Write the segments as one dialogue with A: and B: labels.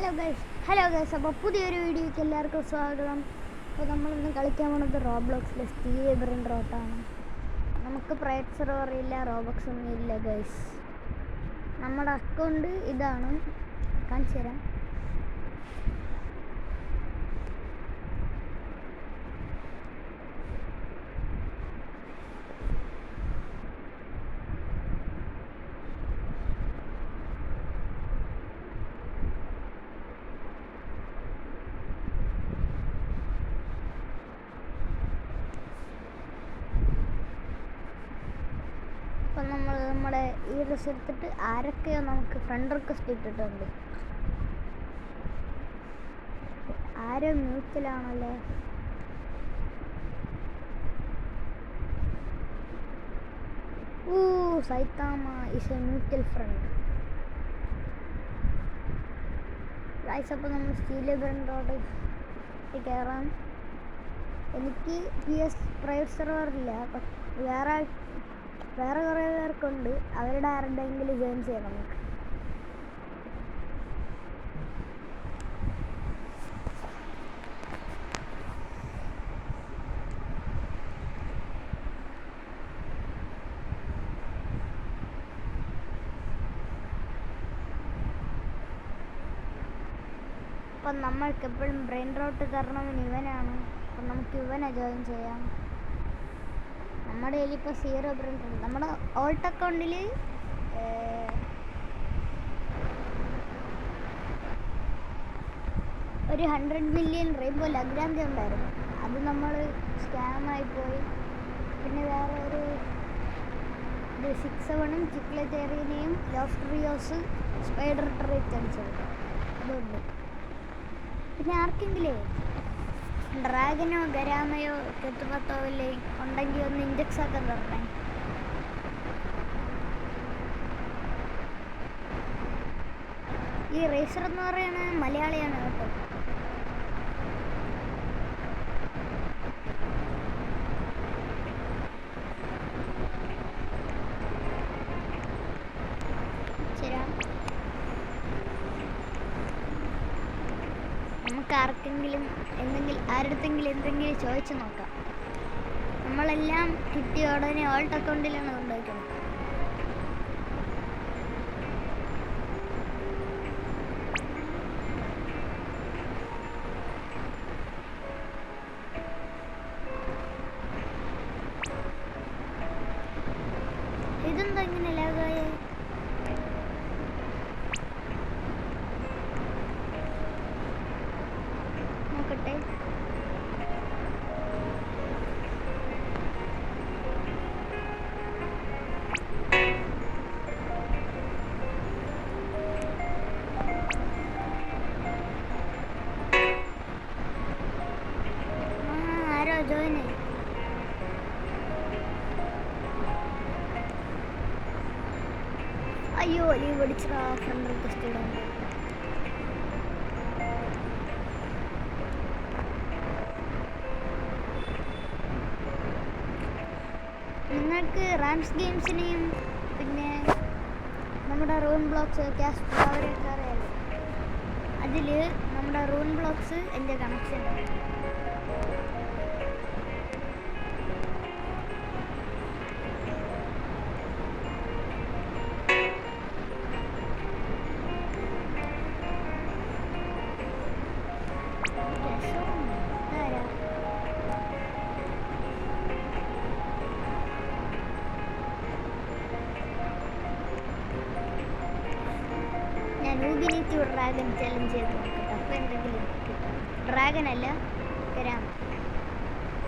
A: Hello guys അപ്പോൾ പുതിയൊരു വീഡിയോയ്ക്ക് എല്ലാവർക്കും സ്വാഗതം. അപ്പോൾ നമ്മളിന്ന് കളിക്കാൻ പോകുന്നത് റോബ്ലോക്സിലെ സ്റ്റീൽ ബ്രെയിൻ റോട്ടാണ്. നമുക്ക് പ്രൈവറ്റ് സെർവർ ഇല്ല, റോബോക്സ് ഒന്നും ഇല്ല ഗൈസ്. നമ്മുടെ അക്കൗണ്ട് ഇതാണ്, കാണിച്ചു തരാം. അപ്പം നമ്മുടെ ഈ ഡ്രസ്സ് എടുത്തിട്ട് ആരൊക്കെയോ നമുക്ക് ഫ്രണ്ട് റിക്വസ്റ്റ് ഇട്ടിട്ടുണ്ട്. ആരോ മ്യൂട്ടിലാണല്ലേ. Saitama is a mutual friend guys. അപ്പോൾ നമ്മൾ സ്റ്റീൽ ബ്രെയിൻ റോഡ് കയറാം. എനിക്ക് PS പ്രൈവറ്റ് സെർവറില്ല, വേറെ കുറേ പേർക്കുണ്ട്. അവരുടെ ആരുടെയെങ്കിലും ജോയിൻ ചെയ്യാം നമുക്ക്. അപ്പം നമ്മൾക്ക് എപ്പോഴും ബ്രെയിൻ റോട്ട് തരണമെന്ന് ഇവനാണ്. അപ്പം നമുക്ക് ഇവനെ ജോയിൻ ചെയ്യാം. നമ്മുടെ കയ്യിൽ ഇപ്പോൾ 0 ബ്രെയിൻ റോട്ട്. നമ്മുടെ ഓൾട്ട് അക്കൗണ്ടിൽ ഒരു 100 മില്യൺ റെയിൻബോ ലഗ്രാഞ്ച് ഉണ്ടായിരുന്നു. അത് നമ്മൾ സ്കാമായി പോയി. പിന്നെ വേറെ ഒരു 6-7ഉം ചിക്ലറ്റേറിയനെയും ലോഫ്ട്രിയോസ് സ്പൈഡർ റിട്ടേൺസ് അതുണ്ട്. പിന്നെ ആർക്കെങ്കിലേ ഡ്രാഗനോ ഗരാമയോ കെട്ടുപത്തോ ഇല്ലേ ഉണ്ടെങ്കിൽ ഒന്ന് ഇൻഡെക്സ് ആക്കാൻ തരണേ. ഈ റേസർ എന്ന് പറയുന്ന മലയാളിയാണ് കേട്ടോ. നമുക്ക് ആർക്കെങ്കിലും എന്തെങ്കിലും ചോദിച്ചു നോക്കാം. നമ്മളെല്ലാം കിട്ടിയ ഉടനെ ഓൾട്ട് അക്കൗണ്ടിലാണ് കൊണ്ടുപോയിക്കുന്നത്. ഇതെന്താ ഇങ്ങനെ ലാഗായ? നോക്കട്ടെ. ആരോ ജോയിൻ ആയി. അയ്യോ ലീവ് പഠിച്ചാ ഫ്രണ്ട് റിക്വസ്റ്റ് ഇടാൻ. നിങ്ങൾക്ക് റാംസ് ഗെയിംസിനെയും പിന്നെ നമ്മുടെ റൂൺ ബ്ലോക്സ് ക്യാസ്റ്റ് അവരെയൊക്കെ അറിയാമല്ലോ. അതിൽ നമ്മുടെ റൂൺ ബ്ലോക്സ് എൻ്റെ കണക്ഷൻ ഉണ്ട്. നൂബിനിറ്റി ഡ്രാഗൺ ചലഞ്ച് ചെയ്ത് നോക്കട്ടെ. അപ്പോൾ എന്തെങ്കിലും കിട്ടും. ഡ്രാഗൺ അല്ല, ഗരാമ.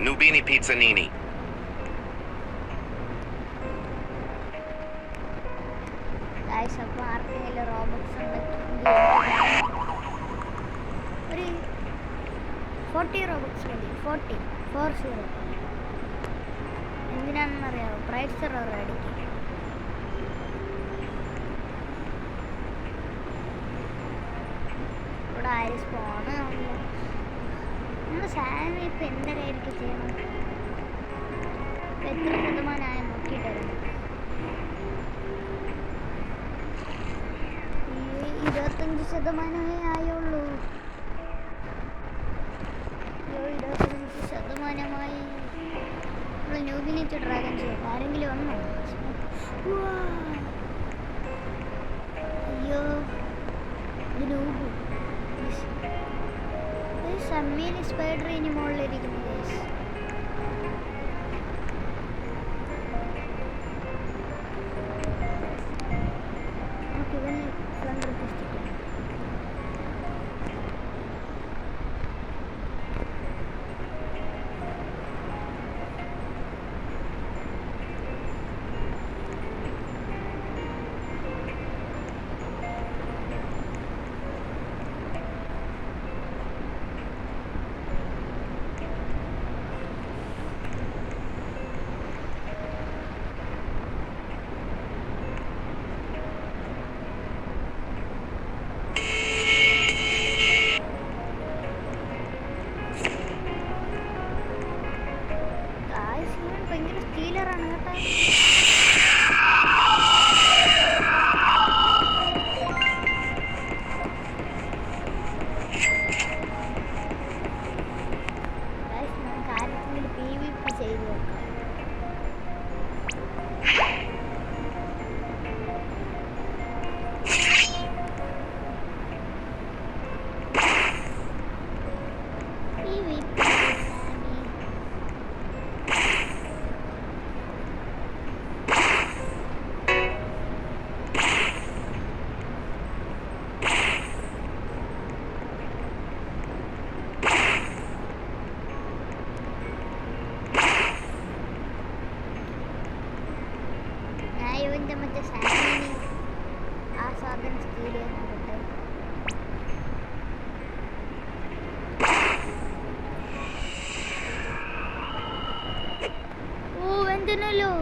B: Nubini Pizzanini.
A: ഗൈസ്, അപ്പോൾ ആർക്കെങ്കിലും റോബോക്സ് ഒരു 40 റോബോക്സ് മതി. 40 എന്തിനാണെന്നറിയാമോ? പ്രൈവറ്റ് സെർവർ അടിക്കും. ഇവിടെ ആര് സ്പോണ് ആവില്ല. നമ്മുടെ സാമി ഇപ്പം എന്തൊക്കെയായിരിക്കും ചെയ്യണം? ഇപ്പം എത്ര ശതമാനമായ നോക്കിയിട്ടായിരുന്നു. 25% ആയുള്ളൂ. ഇൻഫിനിറ്റി ഡ്രാഗൺ ചെയ്യട്ടെ. ആരെങ്കിലും വന്നോ? അയ്യോ ഇത് നൂബ്. സമ്മീൻ സ്പൈഡർ ഇനി മുകളിലിരിക്കുന്നു ഗൈസ്. നമുക്ക് ഇവൻ ഫ്ലണ്ടർ ടെസ്റ്റ്. ഭയങ്കര സ്റ്റീലറാണ് കേട്ടോ. നമുക്ക് ആരെങ്കിലും PvP ചെയ്ത് നോക്കാം. ഇവൻ്റെ മറ്റേ സാമിനി ആ സാധനം സ്റ്റീൽ ചെയ്യുന്നുണ്ട്. ഓ വെന്തനല്ലോ,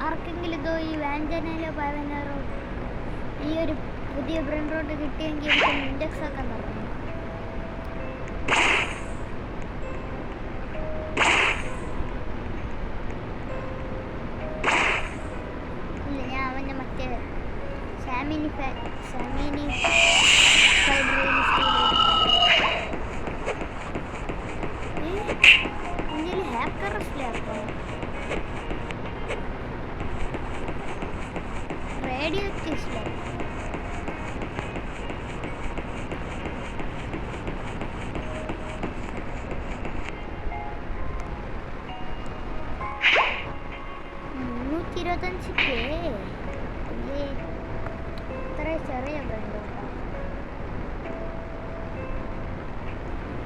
A: ആർക്കെങ്കിലും ഇതോ ഈ വാഞ്ചനയിലോ പവനറോ ഈ ഒരു പുതിയ ബ്രെയിൻ റോഡ് കിട്ടിയെങ്കിൽ എനിക്ക് ഇൻഡെക്സ് ഒക്കെ നടന്നു. സാമിനി hacker radioactive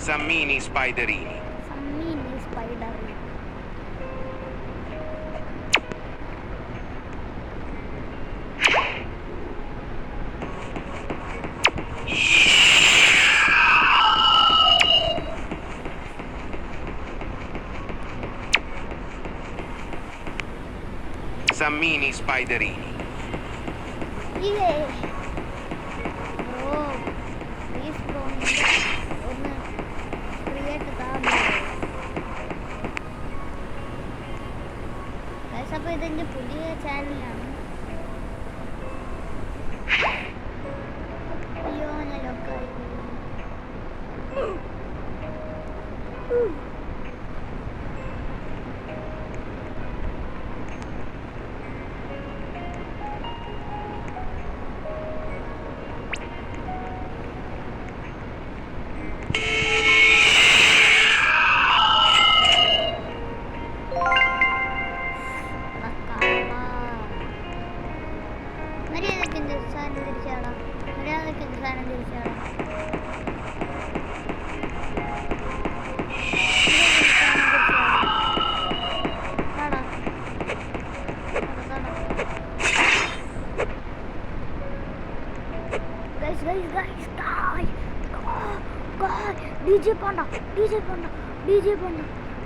B: Sammini Spiderini.
A: Sammini Spiderini.
B: Sammini Spiderini.
A: Yeah. Oh, please don't. അപ്പോൾ ഇതെൻ്റെ പുതിയ ചാനലാണ്. അയ്യോ ഞാൻ ലോക്കായി.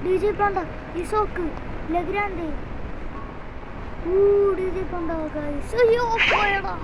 A: DJ Panda, Isoku, Legrande. DJ Panda, guys. Ayyo, പോയടാ.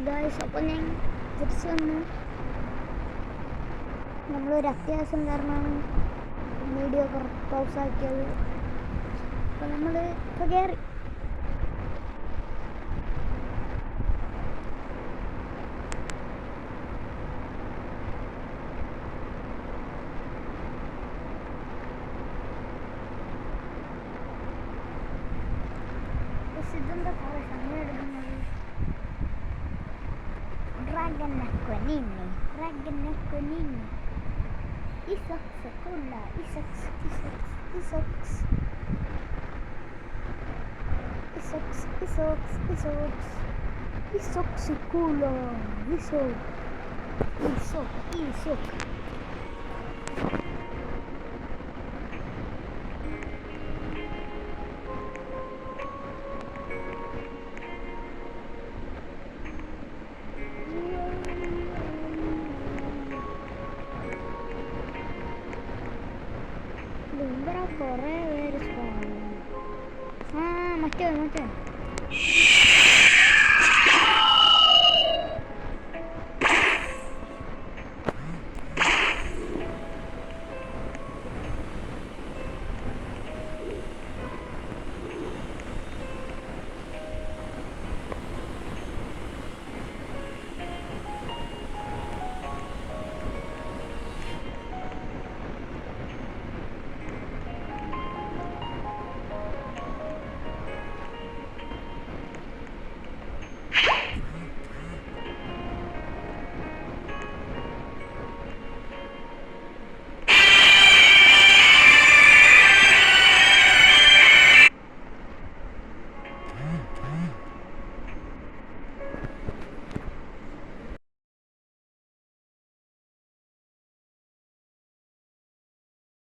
A: ഗായ്സ്, അപ്പോൾ ഞാൻ തിരിച്ചു വന്നു. നമ്മളൊരു അത്യാവശ്യം കാരണമാണ് വീഡിയോ പൗസാക്കിയത്. അപ്പോൾ നമ്മൾ ഇപ്പോൾ കയറി. ഇതെന്താ കുറേ സമയം എടുക്കുന്നത്? Dragana Conini. Isox Cola. Isox. ഇവിടെ കുറേ പേര് മറ്റേ